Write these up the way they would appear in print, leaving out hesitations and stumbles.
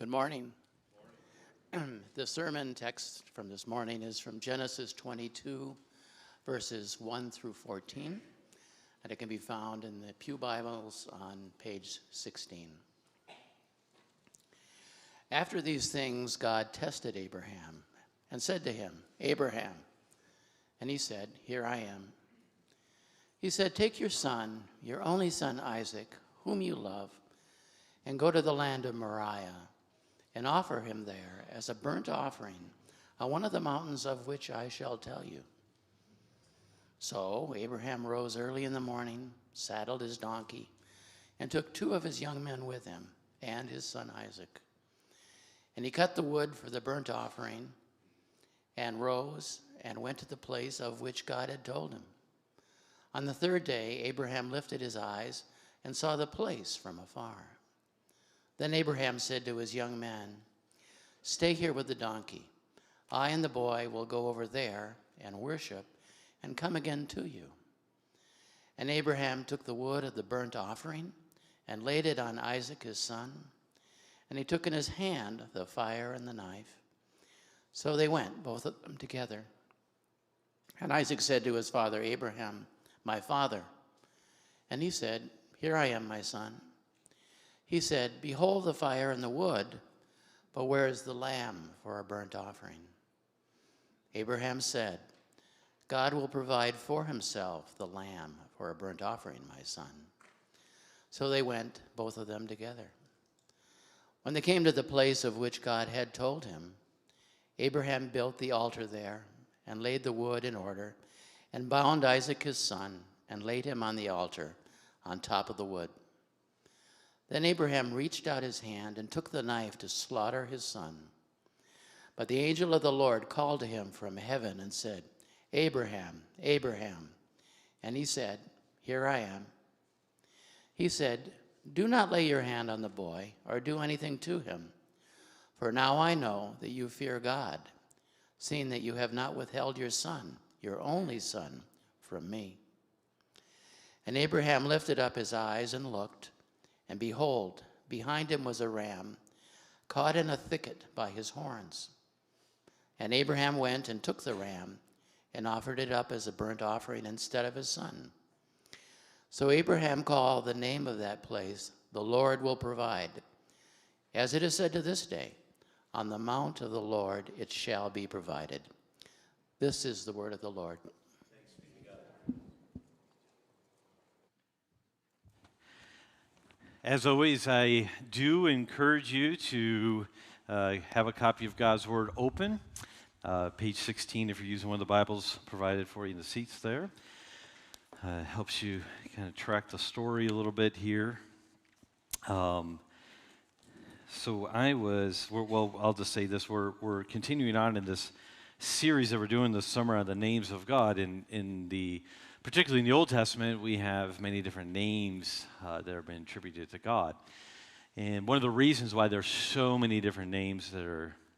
Good morning. The sermon text from this morning is from Genesis 22, verses 1 through 14, and it can be found in the Pew Bibles on page 16. After these things, God tested Abraham and said to him, "Abraham." And he said, "Here I am." He said, "Take your son, your only son Isaac, whom you love, and go to the land of Moriah, and offer him there as a burnt offering on one of the mountains of which I shall tell you." So Abraham rose early in the morning, saddled his donkey, and took 2 of his young men with him and his son Isaac. And he cut the wood for the burnt offering and rose and went to the place of which God had told him. On the 3rd day, Abraham lifted his eyes and saw the place from afar. Then Abraham said to his young men, "Stay here with the donkey. I and the boy will go over there and worship and come again to you." And Abraham took the wood of the burnt offering and laid it on Isaac his son, and he took in his hand the fire and the knife. So they went, both of them together. And Isaac said to his father Abraham, "My father." And he said, "Here I am, my son." He said, "Behold the fire and the wood, but where is the lamb for a burnt offering?" Abraham said, "God will provide for himself the lamb for a burnt offering, my son." So they went, both of them together. When they came to the place of which God had told him, Abraham built the altar there and laid the wood in order and bound Isaac his son and laid him on the altar on top of the wood. Then Abraham reached out his hand and took the knife to slaughter his son. But the angel of the Lord called to him from heaven and said, "Abraham, Abraham." And he said, "Here I am." He said, "Do not lay your hand on the boy or do anything to him. For now I know that you fear God, seeing that you have not withheld your son, your only son, from me." And Abraham lifted up his eyes and looked, and behold, behind him was a ram, caught in a thicket by his horns. And Abraham went and took the ram and offered it up as a burnt offering instead of his son. So Abraham called the name of that place, "The Lord will provide." As it is said to this day, "On the mount of the Lord it shall be provided." This is the word of the Lord. As always, I do encourage you to have a copy of God's Word open. Page 16, if you're using one of the Bibles provided for you in the seats there. Helps you kind of track the story a little bit here. I'll just say this. We're continuing on in this series that we're doing this summer on the names of God. Particularly in the Old Testament, we have many different names that have been attributed to God. And one of the reasons why there's so many different names that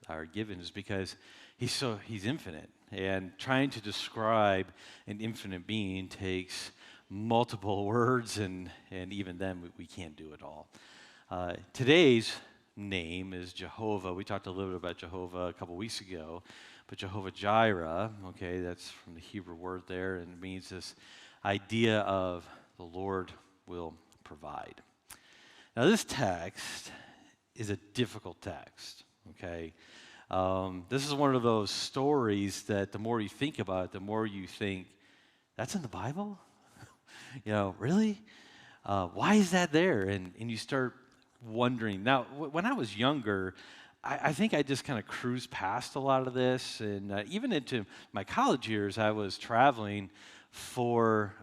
are given is because he's infinite. And trying to describe an infinite being takes multiple words, and even then we can't do it all. Today's name is Jehovah. We talked a little bit about Jehovah a couple weeks ago. But Jehovah-Jireh, okay, that's from the Hebrew word there, and it means this idea of the Lord will provide. Now, this text is a difficult text, okay? This is one of those stories that the more you think about it, the more you think, that's in the Bible? Really? Why is that there? And you start wondering. Now, when I was younger, I think I just kind of cruised past a lot of this, and even into my college years, I was traveling for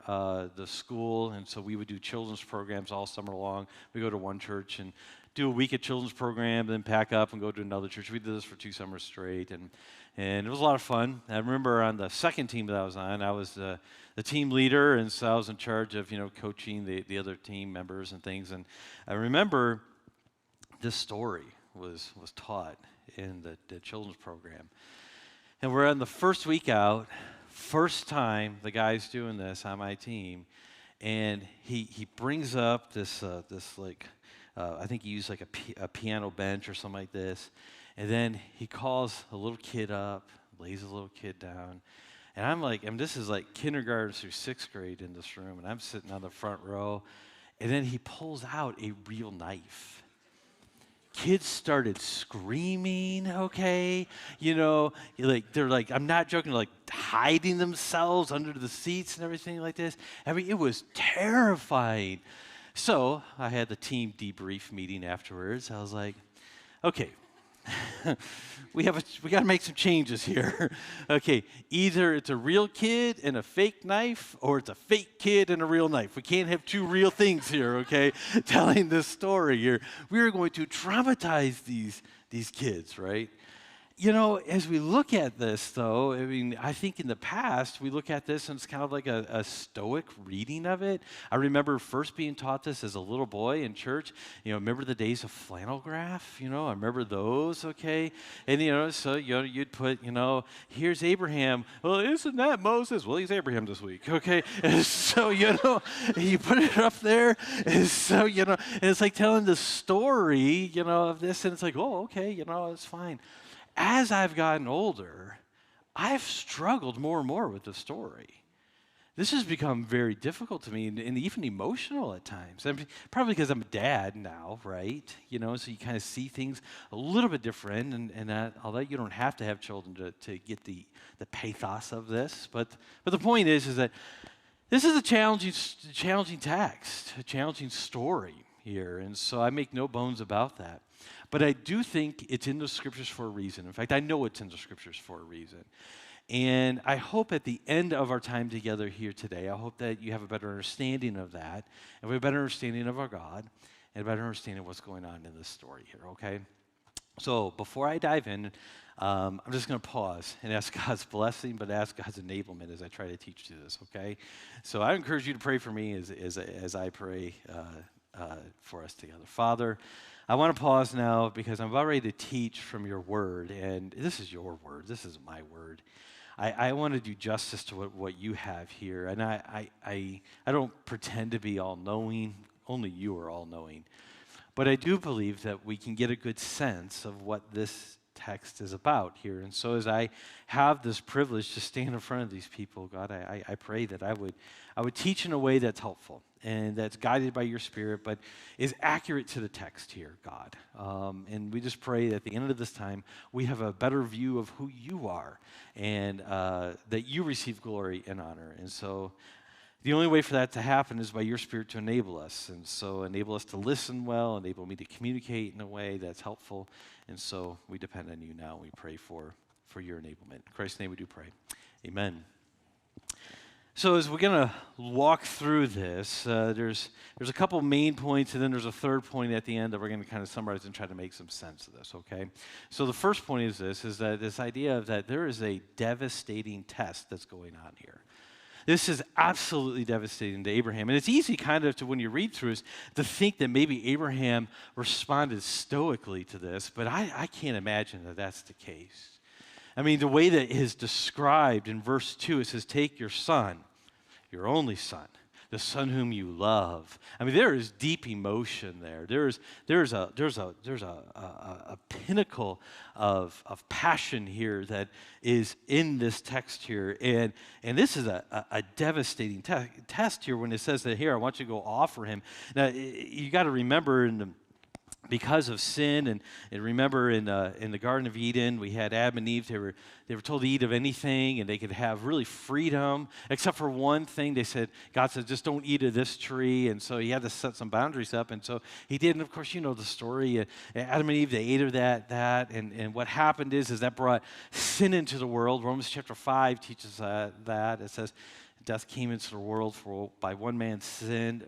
the school, and so we would do children's programs all summer long. We go to one church and do a week of children's program, then pack up and go to another church. We did this for 2 summers straight, and it was a lot of fun. I remember on the second team that I was on, I was the team leader, and so I was in charge of coaching the other team members and things. And I remember this story was taught in the children's program. And we're on the first week out, first time the guy's doing this on my team, and he brings up this like I think he used like a piano bench or something like this. And then he calls a little kid up, lays a little kid down. And I'm like, this is like kindergarten through 6th grade in this room, and I'm sitting on the front row. And then he pulls out a real knife. Kids started screaming, okay? They're like, I'm not joking, like hiding themselves under the seats and everything like this. I mean, it was terrifying. So I had the team debrief meeting afterwards. I was like, okay, we got to make some changes here. Okay, either it's a real kid and a fake knife, or it's a fake kid and a real knife. We can't have two real things here, okay, telling this story here. We are going to traumatize these kids, right? As we look at this, though, I mean, I think in the past, we look at this and it's kind of like a stoic reading of it. I remember first being taught this as a little boy in church. Remember the days of flannel graph? I remember those, okay? And, so, you'd put, here's Abraham. Well, isn't that Moses? Well, he's Abraham this week, okay? And so, you put it up there. And so, and it's like telling the story, of this. And it's like, oh, okay, it's fine. As I've gotten older, I've struggled more and more with the story. This has become very difficult to me and even emotional at times. Probably because I'm a dad now, right? So you kind of see things a little bit different, and that, although you don't have to have children to get the pathos of this. But the point is that this is a challenging text, a challenging story here, and so I make no bones about that. But I do think it's in the scriptures for a reason. In fact, I know it's in the scriptures for a reason. And I hope at the end of our time together here today, I hope that you have a better understanding of that, and we have a better understanding of our God, and a better understanding of what's going on in this story here, okay? So before I dive in, I'm just going to pause and ask God's blessing, but ask God's enablement as I try to teach you this, okay? So I encourage you to pray for me as I pray for us together. Father, I want to pause now because I'm about ready to teach from your word, and this is your word. This is my word. I want to do justice to what you have here, and I don't pretend to be all-knowing. Only you are all-knowing. But I do believe that we can get a good sense of what this text is about here. And so as I have this privilege to stand in front of these people, God, I pray that I would teach in a way that's helpful and that's guided by your Spirit, but is accurate to the text here, God. And we just pray that at the end of this time, we have a better view of who you are and that you receive glory and honor. And so the only way for that to happen is by your Spirit to enable us. And so enable us to listen well, enable me to communicate in a way that's helpful. And so we depend on you now. We pray for your enablement. In Christ's name we do pray. Amen. So as we're going to walk through this, there's a couple main points, and then there's a third point at the end that we're going to kind of summarize and try to make some sense of this, okay? So the first point is this idea of that there is a devastating test that's going on here. This is absolutely devastating to Abraham. And it's easy kind of to, when you read through this, to think that maybe Abraham responded stoically to this, but I can't imagine that that's the case. I mean, the way that it is described in verse 2, it says, take your son, your only son, the son whom you love. I mean, there is deep emotion there. There's a pinnacle of passion here that is in this text here. And this is a devastating test here when it says that here, I want you to go offer him. Now, you got to remember because of sin, and remember in the Garden of Eden, we had Adam and Eve. They were told to eat of anything, and they could have really freedom, except for one thing. God said, just don't eat of this tree, and so he had to set some boundaries up, and so he did. And of course, you know the story. Adam and Eve, they ate of that, and what happened is that brought sin into the world. Romans chapter 5 teaches that. It says, death came into the world for by one man's sin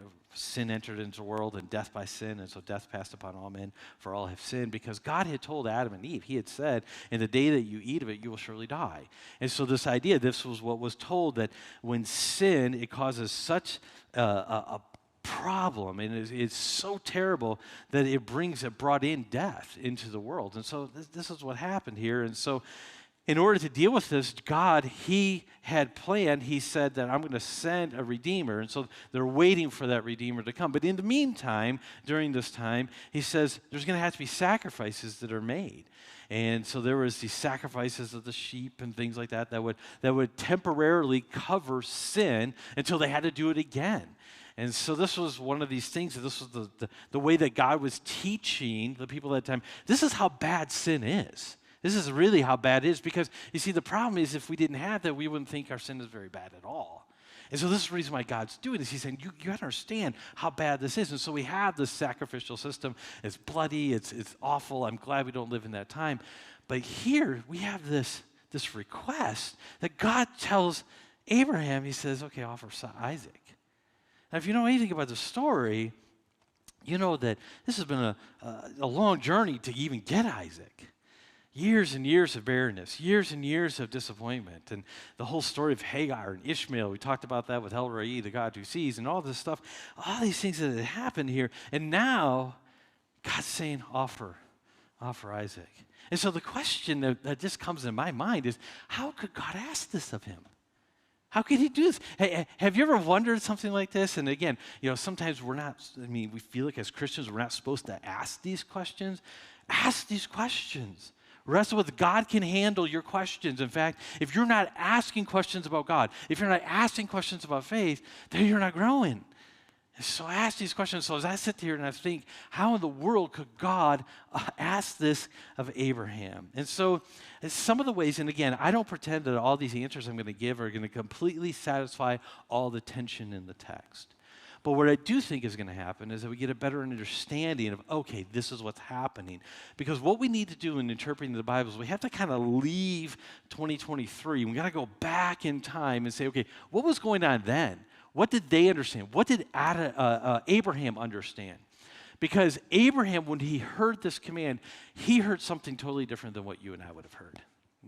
entered into the world, and death by sin, and so death passed upon all men, for all have sinned, because God had told Adam and Eve, he had said, in the day that you eat of it, you will surely die. And so this idea, this was what was told, that when sin, it causes such a problem, and it's so terrible that it brought in death into the world. And so this is what happened here. And so in order to deal with this, God, he had planned, he said that I'm going to send a Redeemer. And so they're waiting for that Redeemer to come. But in the meantime, during this time, he says there's going to have to be sacrifices that are made. And so there was these sacrifices of the sheep and things like that would temporarily cover sin until they had to do it again. And so this was one of these things, this was the way that God was teaching the people at that time. This is how bad sin is. This is really how bad it is, because, you see, the problem is if we didn't have that, we wouldn't think our sin is very bad at all. And so this is the reason why God's doing this. He's saying, you got to understand how bad this is. And so we have this sacrificial system. It's bloody. It's awful. I'm glad we don't live in that time. But here we have this request that God tells Abraham. He says, okay, offer Isaac. Now, if you know anything about the story, you know that this has been a long journey to even get Isaac. Years and years of barrenness, years and years of disappointment, and the whole story of Hagar and Ishmael. We talked about that with El Roi, the God who sees, and all this stuff, all these things that had happened here. And now, God's saying, offer Isaac. And so the question that just comes in my mind is, how could God ask this of him? How could he do this? Hey, have you ever wondered something like this? And again, sometimes we feel like as Christians, we're not supposed to ask these questions. Ask these questions. Wrestle with God can handle your questions. In fact, if you're not asking questions about God, if you're not asking questions about faith, then you're not growing. And so I ask these questions. So as I sit here and I think, how in the world could God ask this of Abraham? And so some of the ways, and again, I don't pretend that all these answers I'm going to give are going to completely satisfy all the tension in the text. But what I do think is going to happen is that we get a better understanding of, okay, this is what's happening. Because what we need to do in interpreting the Bible is we have to kind of leave 2023. We got to go back in time and say, okay, what was going on then? What did they understand? What did Abraham understand? Because Abraham, when he heard this command, he heard something totally different than what you and I would have heard.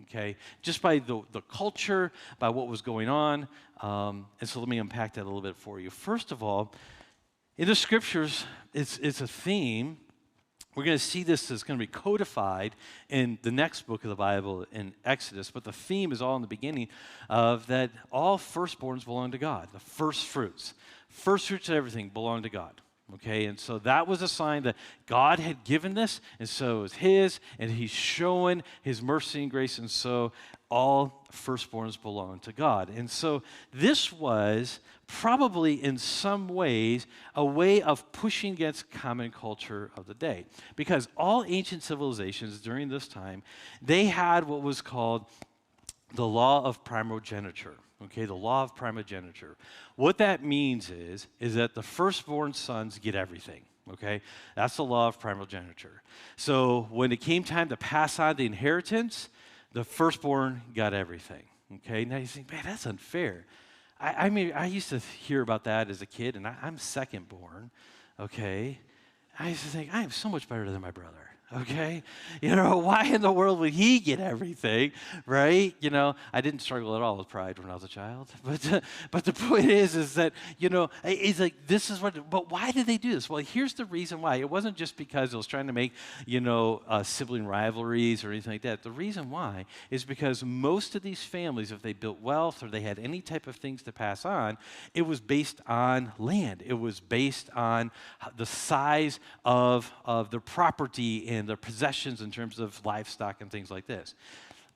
Okay, just by the culture, by what was going on. And so let me unpack that a little bit for you. First of all, in the scriptures, it's a theme. We're going to see this is going to be codified in the next book of the Bible in Exodus, but the theme is all in the beginning of that all firstborns belong to God, the first fruits. First fruits of everything belong to God. Okay, and so that was a sign that God had given this, and so it was his, and he's showing his mercy and grace, and so all firstborns belong to God. And so this was probably in some ways a way of pushing against common culture of the day. Because all ancient civilizations during this time, they had what was called the law of primogeniture. Okay, the law of primogeniture. What that means is that the firstborn sons get everything. Okay, that's the law of primogeniture. So when it came time to pass on the inheritance, the firstborn got everything. Okay, now you think, man, that's unfair. I mean, I used to hear about that as a kid, and I'm second born. Okay, I used to think, I am so much better than my brother. Okay, why in the world would he get everything, right? I didn't struggle at all with pride when I was a child, but the point is that it's like this is what. But why did they do this? Well, here's the reason why. It wasn't just because it was trying to make sibling rivalries or anything like that. The reason why is because most of these families, if they built wealth or they had any type of things to pass on, it was based on land. It was based on the size of their property and their possessions in terms of livestock and things like this.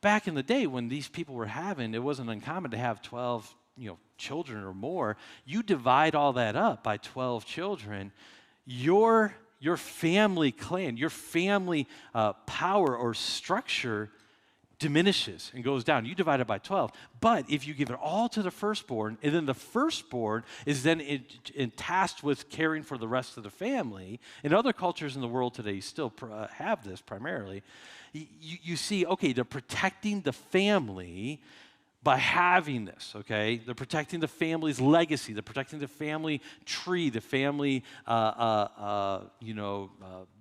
Back in the day when these people were having, it wasn't uncommon to have 12, children or more. You divide all that up by 12 children, your family clan, your family power or structure diminishes and goes down. You divide it by 12. But if you give it all to the firstborn, and then the firstborn is then tasked with caring for the rest of the family, in other cultures in the world today, you still have this primarily, you see, okay, they're protecting the family by having this, okay? They're protecting the family's legacy. They're protecting the family tree, the family,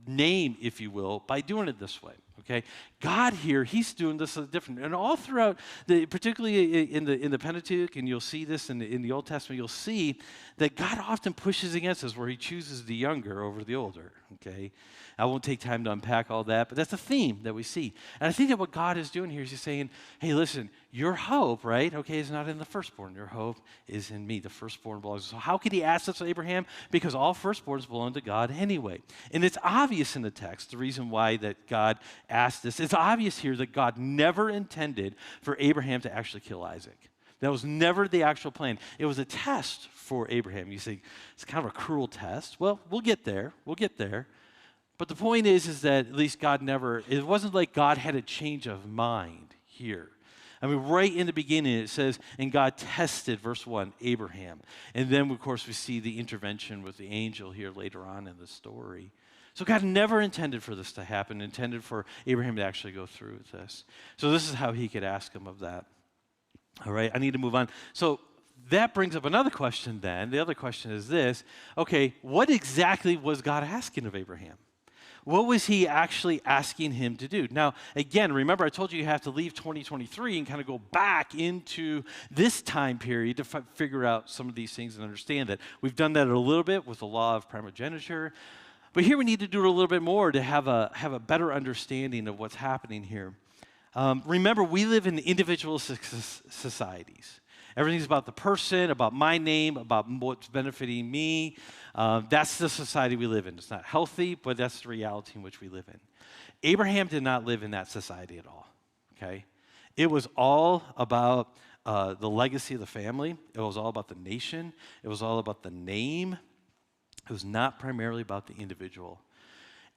name, if you will, by doing it this way, Okay, God here, he's doing this different, and all throughout, particularly in the Pentateuch, and you'll see this in the Old Testament. You'll see that God often pushes against us, where He chooses the younger over the older. Okay, I won't take time to unpack all that, but that's a theme that we see, and I think that what God is doing here is He's saying, "Hey, listen, your hope, right? Okay, is not in the firstborn. Your hope is in me. The firstborn belongs." So how could He ask this of Abraham? Because all firstborns belong to God anyway, and it's obvious in the text the reason why that God asked this. It's obvious here that God never intended for Abraham to actually kill Isaac. That was never the actual plan. It was a test for Abraham. You say, it's kind of a cruel test. Well, we'll get there. We'll get there. But the point is that at least God never, it wasn't like God had a change of mind here. I mean, right in the beginning it says, and God tested, verse 1, Abraham. And then, of course, we see the intervention with the angel here later on in the story. So God never intended for this to happen, intended for Abraham to actually go through with this. So this is how He could ask him of that. All right, I need to move on. So that brings up another question then. The other question is this. Okay, what exactly was God asking of Abraham? What was He actually asking him to do? Now, again, remember I told you have to leave 2023 and kind of go back into this time period to figure out some of these things and understand that. We've done that a little bit with the law of primogeniture. But here we need to do it a little bit more to have a better understanding of what's happening here. Remember, we live in individual societies. Everything's about the person, about my name, about what's benefiting me. That's the society we live in. It's not healthy, but that's the reality in which we live in. Abraham did not live in that society at all, okay? It was all about the legacy of the family. It was all about the nation. It was all about the name. It was not primarily about the individual.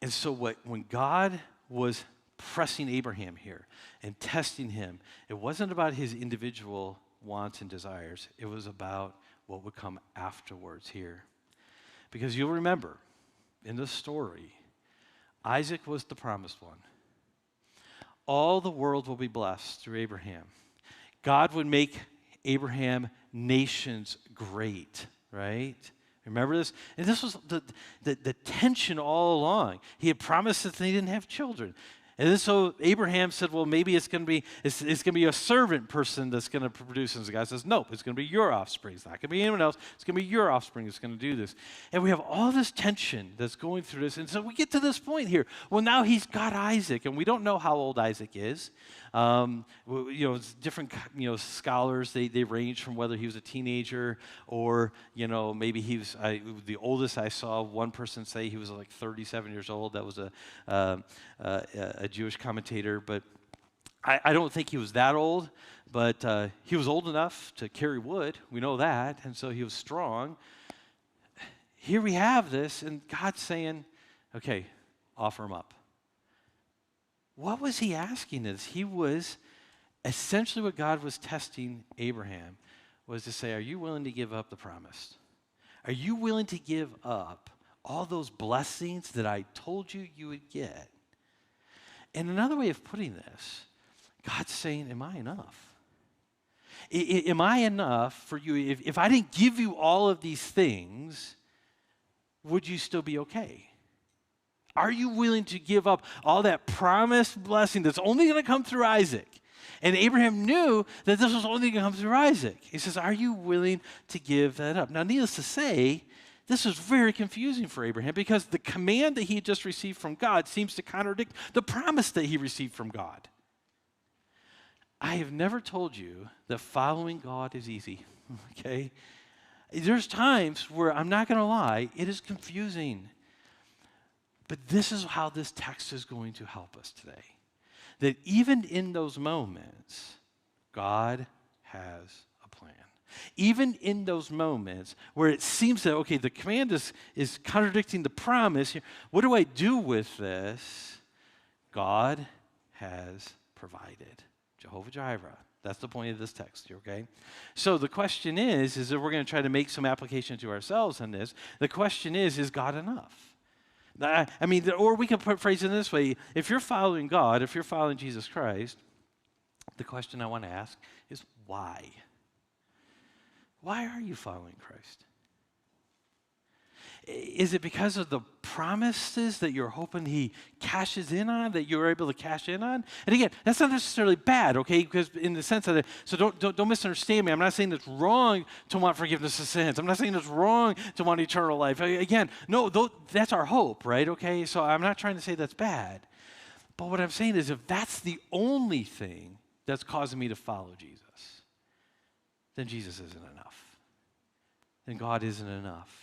And so when God was pressing Abraham here and testing him, it wasn't about his individual wants and desires. It was about what would come afterwards here. Because you'll remember, in the story, Isaac was the promised one. All the world will be blessed through Abraham. God would make Abraham nations great, right? Remember this? And this was the tension all along. He had promised that they didn't have children. And then so Abraham said, well, maybe it's going to be a servant person that's going to produce. And the guy says, nope, it's going to be your offspring. It's not going to be anyone else. It's going to be your offspring that's going to do this. And we have all this tension that's going through this. And so we get to this point here. Well, now he's got Isaac, and we don't know how old Isaac is. It's different, scholars, they range from whether he was a teenager or, maybe he was, the oldest I saw, one person say he was like 37 years old. That was a Jewish commentator, but I don't think he was that old, but he was old enough to carry wood. We know that, and so he was strong. Here we have this, and God's saying, okay, offer him up. What was he asking us? He was, essentially what God was testing Abraham was to say, are you willing to give up the promise? Are you willing to give up all those blessings that I told you you would get? And another way of putting this, God's saying, am I enough? Am I enough for you? If I didn't give you all of these things, would you still be okay? Are you willing to give up all that promised blessing that's only going to come through Isaac? And Abraham knew that this was only going to come through Isaac. He says, are you willing to give that up? Now, needless to say, this was very confusing for Abraham because the command that he had just received from God seems to contradict the promise that he received from God. I have never told you that following God is easy, okay? There's times where, I'm not going to lie, it is confusing. But this is how this text is going to help us today. That even in those moments, God has a plan. Even in those moments where it seems that, okay, the command is contradicting the promise, what do I do with this? God has provided. Jehovah-Jireh. That's the point of this text, okay? So the question is that we're going to try to make some application to ourselves on this. The question is God enough? I mean, or we can phrase it this way. If you're following God, if you're following Jesus Christ, the question I want to ask is why? Why are you following Christ? Is it because of the promises that you're hoping he cashes in on, that you're able to cash in on? And again, that's not necessarily bad, okay? Because in the sense of that, so don't misunderstand me. I'm not saying it's wrong to want forgiveness of sins. I'm not saying it's wrong to want eternal life. Again, no, that's our hope, right? Okay, so I'm not trying to say that's bad. But what I'm saying is if that's the only thing that's causing me to follow Jesus, then Jesus isn't enough. Then God isn't enough.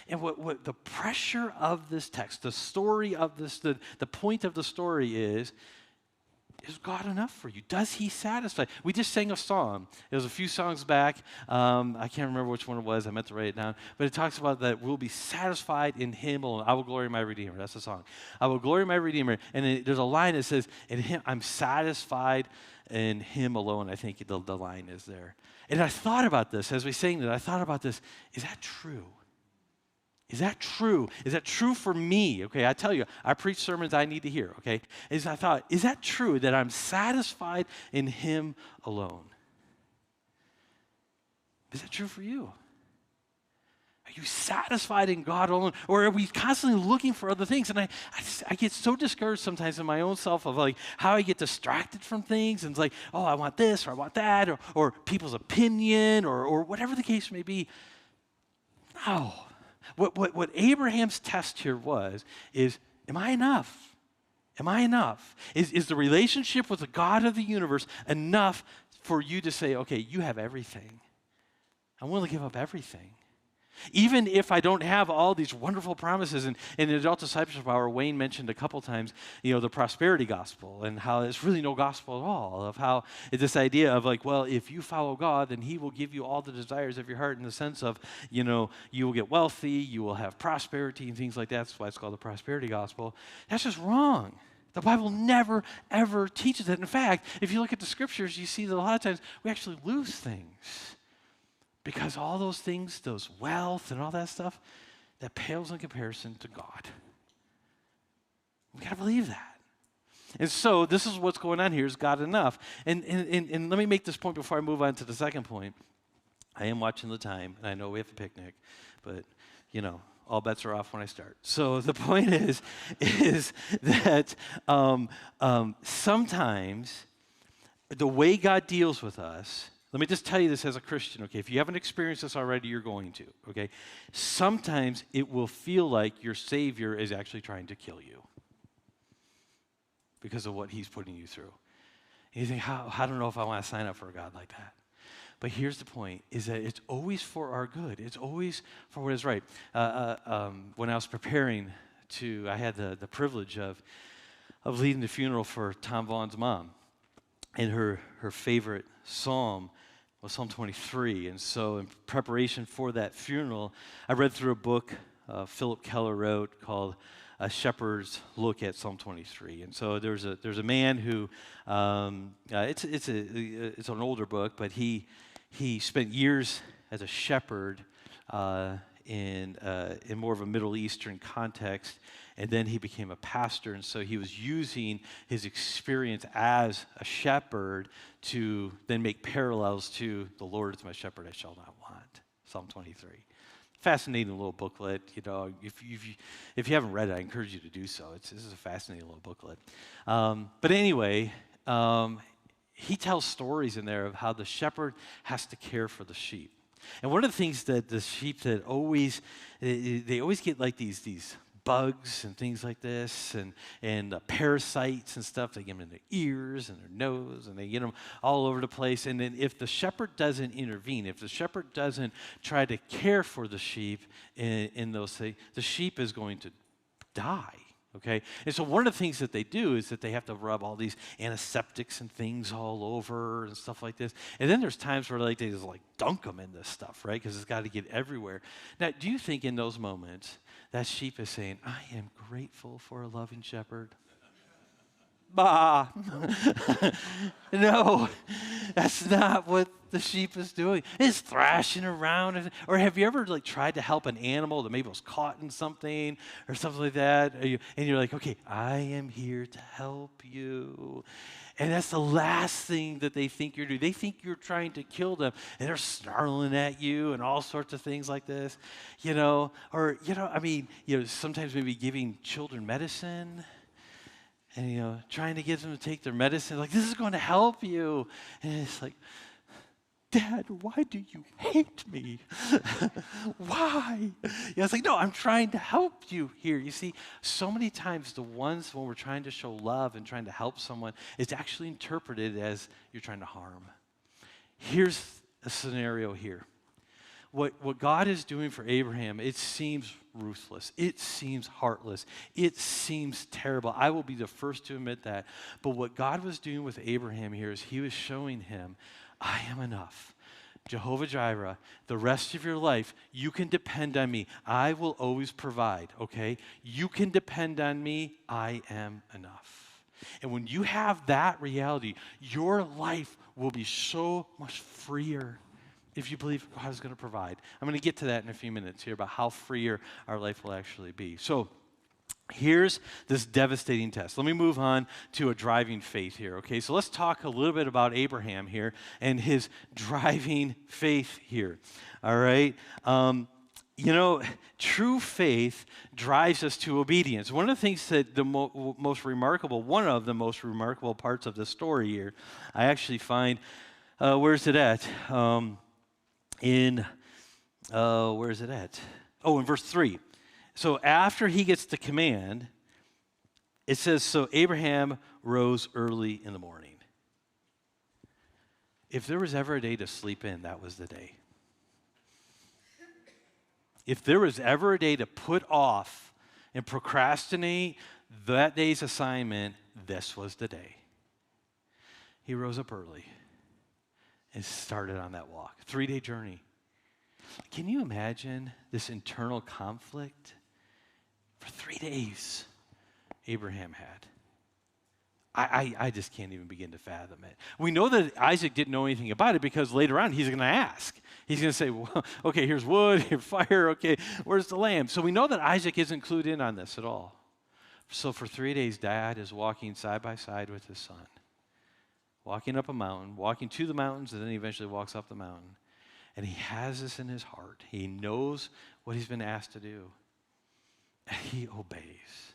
And what the pressure of this text, the story of this, the point of the story is God enough for you? Does he satisfy? We just sang a song. It was a few songs back. I can't remember which one it was. I meant to write it down. But it talks about that we'll be satisfied in him alone. I will glory in my Redeemer. That's the song. I will glory in my Redeemer. And there's a line that says, in him, I'm satisfied in him alone. I think the line is there. And I thought about this as we sang that. I thought about this. Is that true? Is that true? Is that true for me? Okay, I tell you, I preach sermons I need to hear, okay? I thought, is that true that I'm satisfied in him alone? Is that true for you? Are you satisfied in God alone? Or are we constantly looking for other things? And I get so discouraged sometimes in my own self of like how I get distracted from things. And it's like, oh, I want this or I want that or people's opinion or whatever the case may be. No. What Abraham's test here is, am I enough? Am I enough? Is the relationship with the God of the universe enough for you to say, okay, you have everything. I'm willing to give up everything. Even if I don't have all these wonderful promises, and in Adult Discipleship Hour, Wayne mentioned a couple times, the prosperity gospel and how it's really no gospel at all, of how it's this idea of like, well, if you follow God, then he will give you all the desires of your heart in the sense of, you will get wealthy, you will have prosperity and things like that. That's why it's called the prosperity gospel. That's just wrong. The Bible never, ever teaches that. In fact, if you look at the scriptures, you see that a lot of times we actually lose things. Because all those things, those wealth and all that stuff, that pales in comparison to God. We got to believe that. And so this is what's going on here. Is God enough? And let me make this point before I move on to the second point. I am watching the time, and I know we have a picnic, but, all bets are off when I start. So the point is that sometimes the way God deals with us, let me just tell you this as a Christian, okay? If you haven't experienced this already, you're going to, okay? Sometimes it will feel like your Savior is actually trying to kill you because of what he's putting you through. And you think, I don't know if I want to sign up for a God like that. But here's the point, is that it's always for our good. It's always for what is right. When I was preparing I had the privilege of leading the funeral for Tom Vaughn's mom. And her favorite psalm was Psalm 23. And so in preparation for that funeral, I read through a book Philip Keller wrote called A Shepherd's Look at Psalm 23. And so there's a man who, it's an older book, but he spent years as a shepherd in more of a Middle Eastern context, and then he became a pastor, and so he was using his experience as a shepherd to then make parallels to the Lord is my shepherd, I shall not want, Psalm 23. Fascinating little booklet. If you haven't read it, I encourage you to do so. This is a fascinating little booklet. But anyway, he tells stories in there of how the shepherd has to care for the sheep. And one of the things that the sheep that they always get like these bugs and things like this and parasites and stuff. They get them in their ears and their nose and they get them all over the place. And then if the shepherd doesn't intervene, if the shepherd doesn't try to care for the sheep in those things, the sheep is going to die. Okay, and so one of the things that they do is that they have to rub all these antiseptics and things all over and stuff like this. And then there's times where they just dunk them in this stuff, right? Because it's got to get everywhere. Now, do you think in those moments that sheep is saying, I am grateful for a loving shepherd? bah. No, that's not what the sheep is doing. It's thrashing around. Or have you ever like tried to help an animal that maybe was caught in something or something like that? And you're like, okay, I am here to help you. And that's the last thing that they think you're doing. They think you're trying to kill them, and they're snarling at you and all sorts of things like this, Or, sometimes maybe giving children medicine and, trying to get them to take their medicine. Like, this is going to help you. And it's like, Dad, why do you hate me? Why? It's like, no, I'm trying to help you here. You see, so many times the ones when we're trying to show love and trying to help someone, it's actually interpreted as you're trying to harm. Here's a scenario here. What God is doing for Abraham, it seems ruthless. It seems heartless. It seems terrible. I will be the first to admit that. But what God was doing with Abraham here is he was showing him, I am enough. Jehovah-Jireh, the rest of your life, you can depend on me. I will always provide, okay? You can depend on me. I am enough. And when you have that reality, your life will be so much freer if you believe God is going to provide. I'm going to get to that in a few minutes here about how freer our life will actually be. So, here's this devastating test. Let me move on to a driving faith here, okay? So let's talk a little bit about Abraham here and his driving faith here, all right? True faith drives us to obedience. One of the things that one of the most remarkable parts of this story here, I actually find, where's it at? In verse 3. So after he gets the command, it says, so Abraham rose early in the morning. If there was ever a day to sleep in, that was the day. If there was ever a day to put off and procrastinate that day's assignment, this was the day. He rose up early and started on that walk. 3-day journey. Can you imagine this internal conflict? For 3 days, Abraham had. I just can't even begin to fathom it. We know that Isaac didn't know anything about it because later on he's going to ask. He's going to say, well, okay, here's wood, here's fire, okay, where's the lamb? So we know that Isaac isn't clued in on this at all. So for 3 days, Dad is walking side by side with his son, walking up a mountain, walking to the mountains, and then he eventually walks up the mountain. And he has this in his heart. He knows what he's been asked to do. He obeys.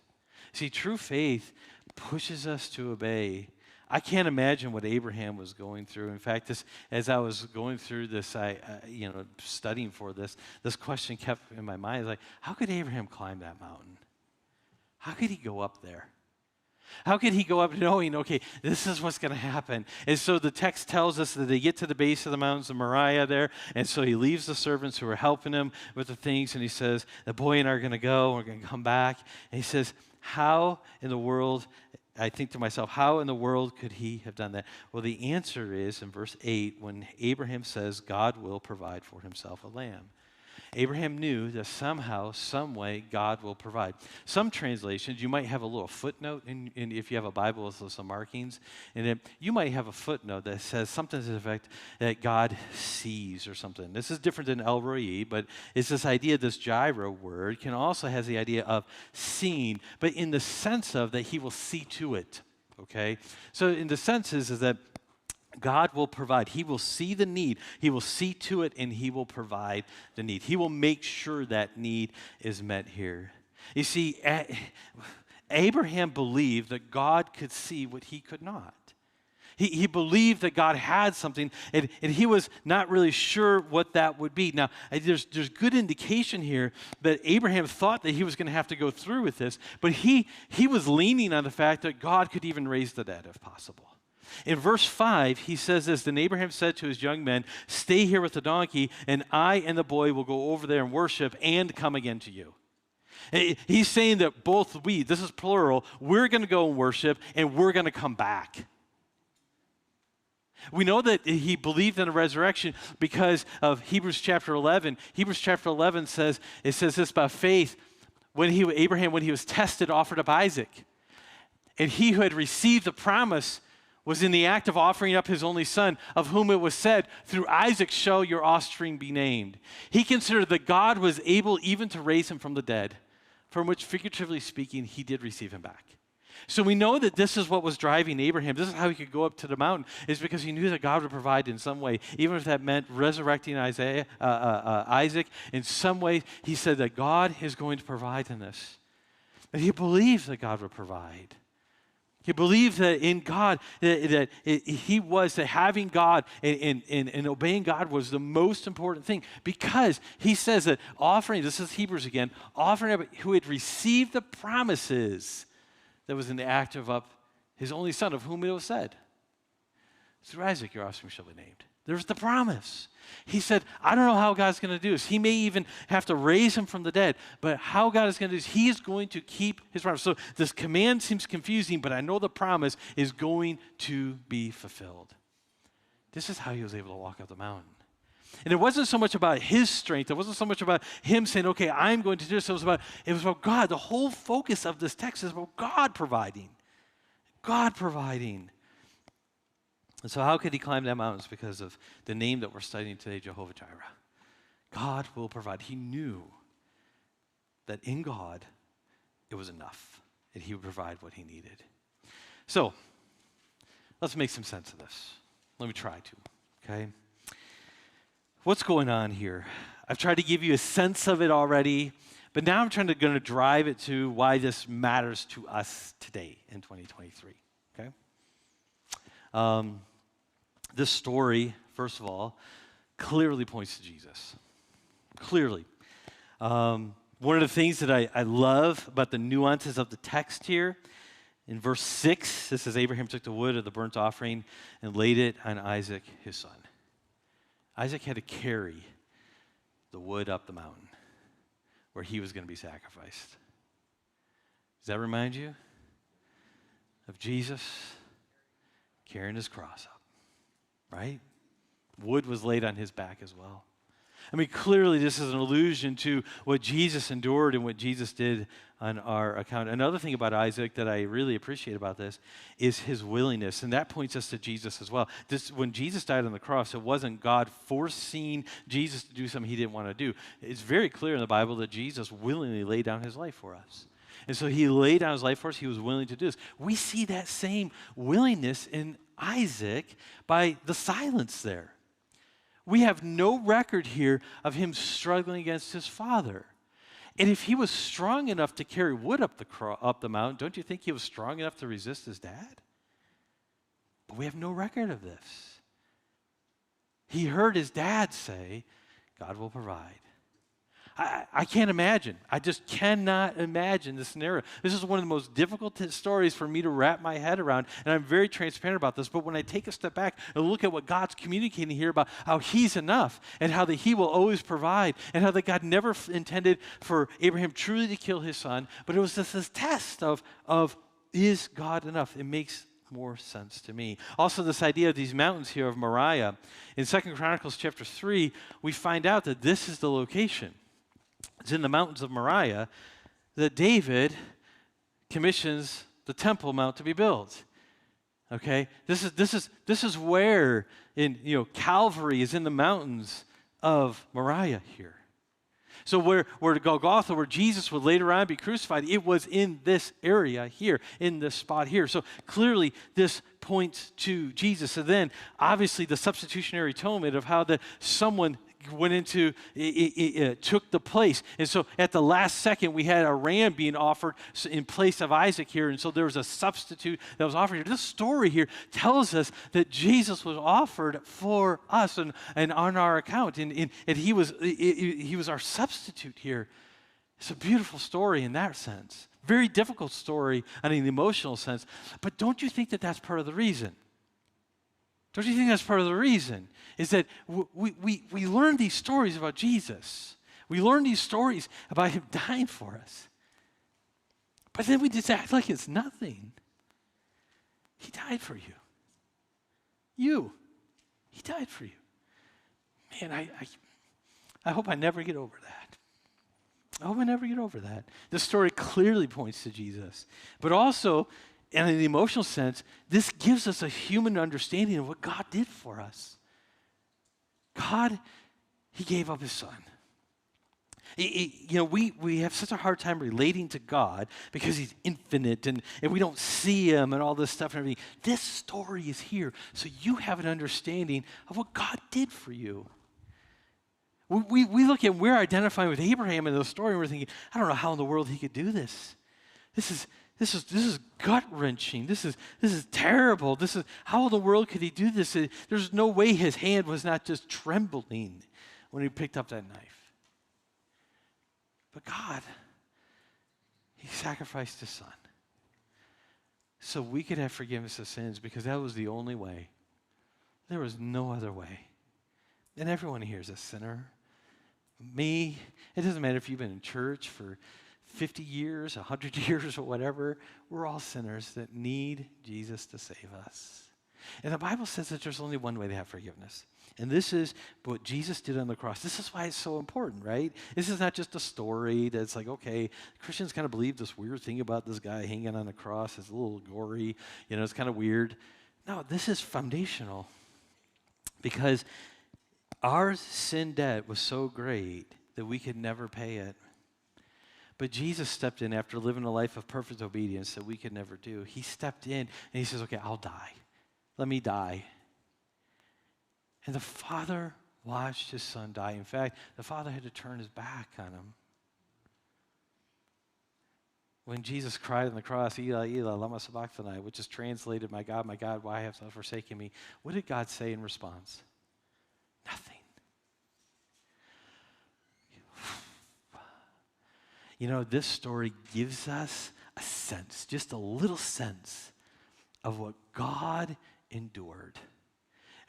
See, true faith pushes us to obey. I can't imagine what Abraham was going through. In fact, as I was going through this, studying for this question kept in my mind. Like, how could Abraham climb that mountain? How could he go up there? How could he go up knowing, okay, this is what's going to happen? And so the text tells us that they get to the base of the mountains of Moriah there, and so he leaves the servants who are helping him with the things, and he says, the boy and I are going to go, we're going to come back. And he says, how in the world, I think to myself, how in the world could he have done that? Well, the answer is in verse 8, when Abraham says, God will provide for himself a lamb. Abraham knew that somehow, some way, God will provide. Some translations, you might have a little footnote, if you have a Bible with some markings, and you might have a footnote that says something to the effect that God sees or something. This is different than El Roi, but it's this idea, this Jireh word can also has the idea of seeing, but in the sense of that he will see to it, okay? So in the sense is that God will provide. He will see the need. He will see to it, and he will provide the need. He will make sure that need is met here. You see, Abraham believed that God could see what he could not. He believed that God had something, and he was not really sure what that would be. Now, there's good indication here that Abraham thought that he was going to have to go through with this, but he was leaning on the fact that God could even raise the dead if possible. In verse 5, he says this, then Abraham said to his young men, stay here with the donkey, and I and the boy will go over there and worship and come again to you. He's saying that both we, this is plural, we're going to go and worship, and we're going to come back. We know that he believed in a resurrection because of Hebrews chapter 11. Hebrews chapter 11 says this about faith. Abraham, when he was tested, offered up Isaac. And he who had received the promise was in the act of offering up his only son, of whom it was said, through Isaac shall your offspring be named. He considered that God was able even to raise him from the dead, from which, figuratively speaking, he did receive him back. So we know that this is what was driving Abraham. This is how he could go up to the mountain, is because he knew that God would provide in some way, even if that meant resurrecting Isaac. In some way, he said that God is going to provide in this. And he believed that God would provide. He believed that in God, that having God and obeying God was the most important thing, because he says that offering, this is Hebrews again, offering up who had received the promises, that was in the act of up his only son, of whom it was said, through Isaac your offspring shall be named. There's the promise. He said, I don't know how God's going to do this. He may even have to raise him from the dead, but how God is going to do this, he is going to keep his promise. So this command seems confusing, but I know the promise is going to be fulfilled. This is how he was able to walk up the mountain. And it wasn't so much about his strength. It wasn't so much about him saying, okay, I'm going to do this. It was about God. The whole focus of this text is about God providing. God providing. And so how could he climb that mountain? It's because of the name that we're studying today, Jehovah-Jireh. God will provide. He knew that in God it was enough, that he would provide what he needed. So let's make some sense of this. Let me try to, okay? What's going on here? I've tried to give you a sense of it already, but now I'm going to drive it to why this matters to us today in 2023, okay? This story, first of all, clearly points to Jesus. Clearly. One of the things that I love about the nuances of the text here, in verse 6, it says, Abraham took the wood of the burnt offering and laid it on Isaac, his son. Isaac had to carry the wood up the mountain where he was going to be sacrificed. Does that remind you of Jesus carrying his cross up, right? Wood was laid on his back as well. I mean, clearly this is an allusion to what Jesus endured and what Jesus did on our account. Another thing about Isaac that I really appreciate about this is his willingness, and that points us to Jesus as well. When Jesus died on the cross, it wasn't God forcing Jesus to do something he didn't want to do. It's very clear in the Bible that Jesus willingly laid down his life for us. And so he laid down his life for us. He was willing to do this. We see that same willingness in Isaac by the silence there. We have no record here of him struggling against his father. And if he was strong enough to carry wood up the mountain, don't you think he was strong enough to resist his dad? But we have no record of this. He heard his dad say, God will provide. I can't imagine. I just cannot imagine the scenario. This is one of the most difficult stories for me to wrap my head around, and I'm very transparent about this. But when I take a step back and look at what God's communicating here about how he's enough and how that he will always provide and how that God never intended for Abraham truly to kill his son, but it was just this test of is God enough? It makes more sense to me. Also, this idea of these mountains here of Moriah. In 2 Chronicles chapter 3, we find out that this is the location. It's in the mountains of Moriah that David commissions the Temple Mount to be built. Okay, this is where Calvary is in the mountains of Moriah here. So where Golgotha, where Jesus would later on be crucified, it was in this area here, in this spot here. So clearly this points to Jesus. And then obviously the substitutionary atonement of how someone went into, took the place. And so at the last second, we had a ram being offered in place of Isaac here. And so there was a substitute that was offered here. This story here tells us that Jesus was offered for us and on our account. And he was our substitute here. It's a beautiful story in that sense. Very difficult story in an emotional sense. But don't you think that that's part of the reason? Don't you think that's part of the reason? Is that we learn these stories about Jesus. We learn these stories about him dying for us. But then we just act like it's nothing. He died for you. He died for you. Man, I hope I never get over that. I hope I never get over that. This story clearly points to Jesus. But also, And in the emotional sense, this gives us a human understanding of what God did for us. God, he gave up his son. We have such a hard time relating to God because he's infinite and we don't see him and all this stuff and everything. This story is here so you have an understanding of what God did for you. We look at, we're identifying with Abraham in the story and we're thinking, I don't know how in the world he could do this. This is gut-wrenching. This is terrible. This is, how in the world could he do this? There's no way his hand was not just trembling when he picked up that knife. But God, he sacrificed his son so we could have forgiveness of sins because that was the only way. There was no other way. And everyone here is a sinner. Me, it doesn't matter if you've been in church for 50 years, 100 years, or whatever. We're all sinners that need Jesus to save us. And the Bible says that there's only one way to have forgiveness. And this is what Jesus did on the cross. This is why it's so important, right? This is not just a story that's like, okay, Christians kind of believe this weird thing about this guy hanging on the cross. It's a little gory. It's kind of weird. No, this is foundational because our sin debt was so great that we could never pay it. But Jesus stepped in after living a life of perfect obedience that we could never do. He stepped in and he says, okay, I'll die. Let me die. And the Father watched his son die. In fact, the Father had to turn his back on him. When Jesus cried on the cross, Eli, Eli, lama sabachthani, which is translated, my God, why hast thou forsaken me? What did God say in response? Nothing. This story gives us a sense, just a little sense of what God endured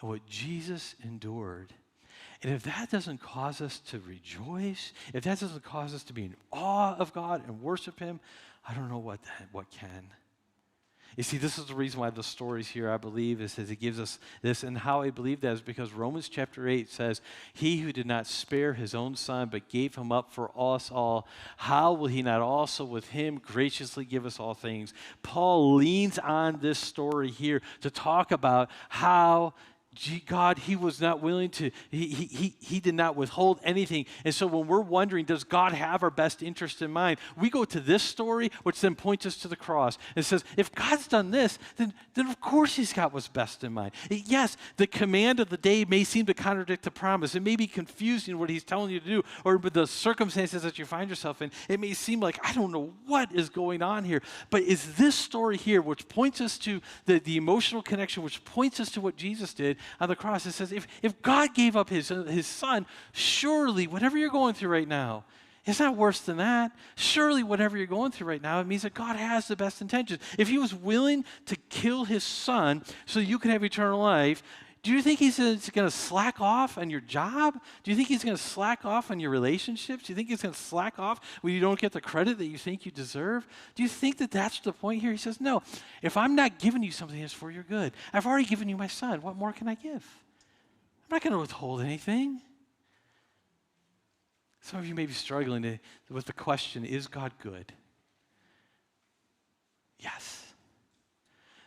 and what Jesus endured. And if that doesn't cause us to rejoice, if that doesn't cause us to be in awe of God and worship him, I don't know what can. You see, this is the reason why the story's here, I believe, is that it gives us this. And how I believe that is because Romans chapter 8 says, he who did not spare his own son, but gave him up for us all, how will he not also with him graciously give us all things? Paul leans on this story here to talk about how God, he was not willing to, he did not withhold anything. And so when we're wondering, does God have our best interest in mind? We go to this story, which then points us to the cross. It says, if God's done this, then of course he's got what's best in mind. Yes, the command of the day may seem to contradict the promise. It may be confusing what he's telling you to do, or the circumstances that you find yourself in. It may seem like, I don't know what is going on here. But it's this story here, which points us to the emotional connection, which points us to what Jesus did on the cross. It says, if God gave up his son, surely whatever you're going through right now, it's not worse than that. Surely whatever you're going through right now, it means that God has the best intentions. If he was willing to kill his son so you could have eternal life, do you think he's going to slack off on your job? Do you think he's going to slack off on your relationships? Do you think he's going to slack off when you don't get the credit that you think you deserve? Do you think that that's the point here? He says, no, if I'm not giving you something that's for your good, I've already given you my son. What more can I give? I'm not going to withhold anything. Some of you may be struggling with the question, is God good? Yes.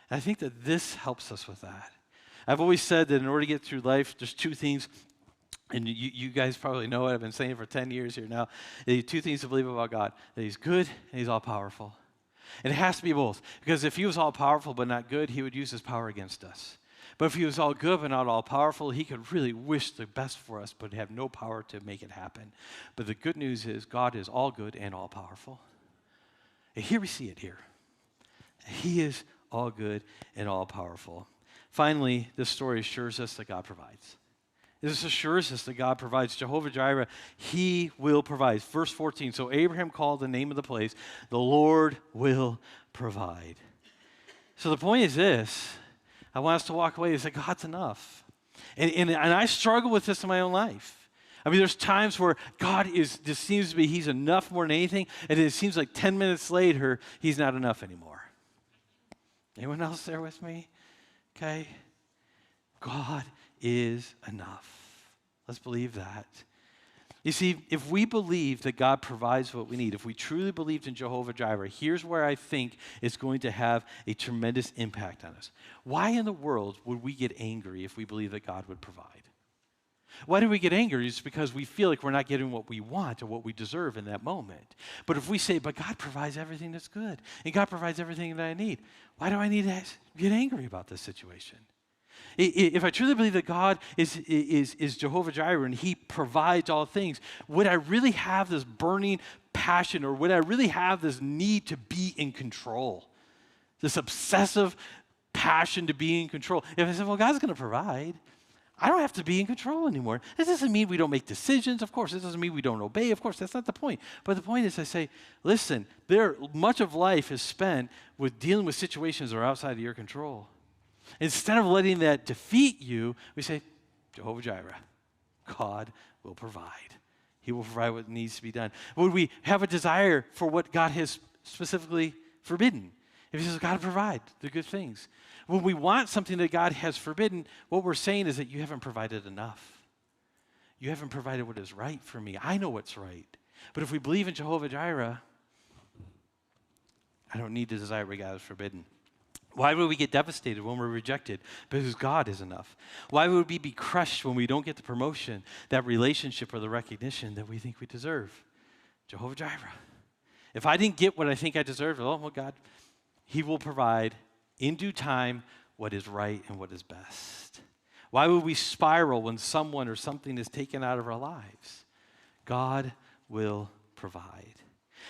And I think that this helps us with that. I've always said that in order to get through life, there's two things, and you guys probably know it. I've been saying it for 10 years here now. Two things to believe about God, that he's good and he's all-powerful. And it has to be both, because if he was all-powerful but not good, he would use his power against us. But if he was all good but not all-powerful, he could really wish the best for us but have no power to make it happen. But the good news is God is all good and all-powerful. And here we see it here. He is all good and all-powerful. Finally, this story assures us that God provides. This assures us that God provides. Jehovah-Jireh, he will provide. Verse 14, so Abraham called the name of the place, the Lord will provide. So the point is this, I want us to walk away and say, God's enough. And I struggle with this in my own life. I mean, there's times where God just seems to be, he's enough more than anything, and it seems like 10 minutes later, he's not enough anymore. Anyone else there with me? Okay? God is enough. Let's believe that. You see, if we believe that God provides what we need, if we truly believed in Jehovah-Jireh, here's where I think it's going to have a tremendous impact on us. Why in the world would we get angry if we believe that God would provide? Why do we get angry? It's because we feel like we're not getting what we want or what we deserve in that moment. But if we say, but God provides everything that's good, and God provides everything that I need, why do I need to get angry about this situation? If I truly believe that God is Jehovah-Jireh and he provides all things, would I really have this burning passion, or would I really have this need to be in control? This obsessive passion to be in control. If I said, well, God's going to provide, I don't have to be in control anymore. This doesn't mean we don't make decisions. Of course, this doesn't mean we don't obey. Of course, that's not the point. But the point is I say, listen, much of life is spent with dealing with situations that are outside of your control. Instead of letting that defeat you, we say, Jehovah-Jireh, God will provide. He will provide what needs to be done. Would we have a desire for what God has specifically forbidden? If he says, God provide the good things. When we want something that God has forbidden, what we're saying is that you haven't provided enough. You haven't provided what is right for me. I know what's right. But if we believe in Jehovah-Jireh, I don't need to desire what God has forbidden. Why would we get devastated when we're rejected? Because God is enough. Why would we be crushed when we don't get the promotion, that relationship, or the recognition that we think we deserve? Jehovah-Jireh. If I didn't get what I think I deserve, well, God, he will provide in due time what is right and what is best. Why would we spiral when someone or something is taken out of our lives? God will provide.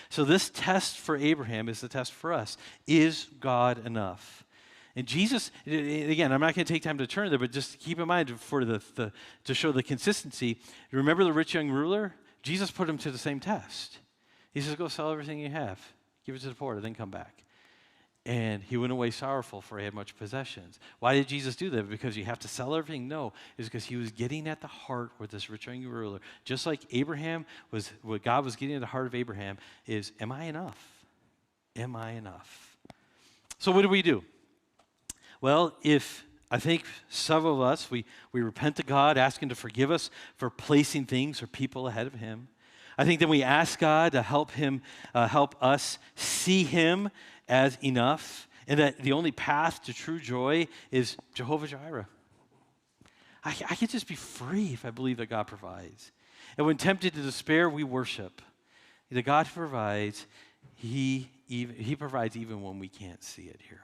So this test for Abraham is the test for us. Is God enough? And Jesus, again, I'm not going to take time to turn there, but just keep in mind to show the consistency. Remember the rich young ruler? Jesus put him to the same test. He says, go sell everything you have, give it to the poor, and then come back. And he went away sorrowful, for he had much possessions. Why did Jesus do that? Because you have to sell everything? No, it's because he was getting at the heart with this rich young ruler. Just like Abraham was, what God was getting at the heart of Abraham is, am I enough? Am I enough? So what do? Well, I think several of us, we repent to God, ask him to forgive us for placing things or people ahead of him. I think then we ask God to help us see him as enough, and that the only path to true joy is Jehovah-Jireh. I could just be free if I believe that God provides. And when tempted to despair, we worship. The God who provides, he provides even when we can't see it here.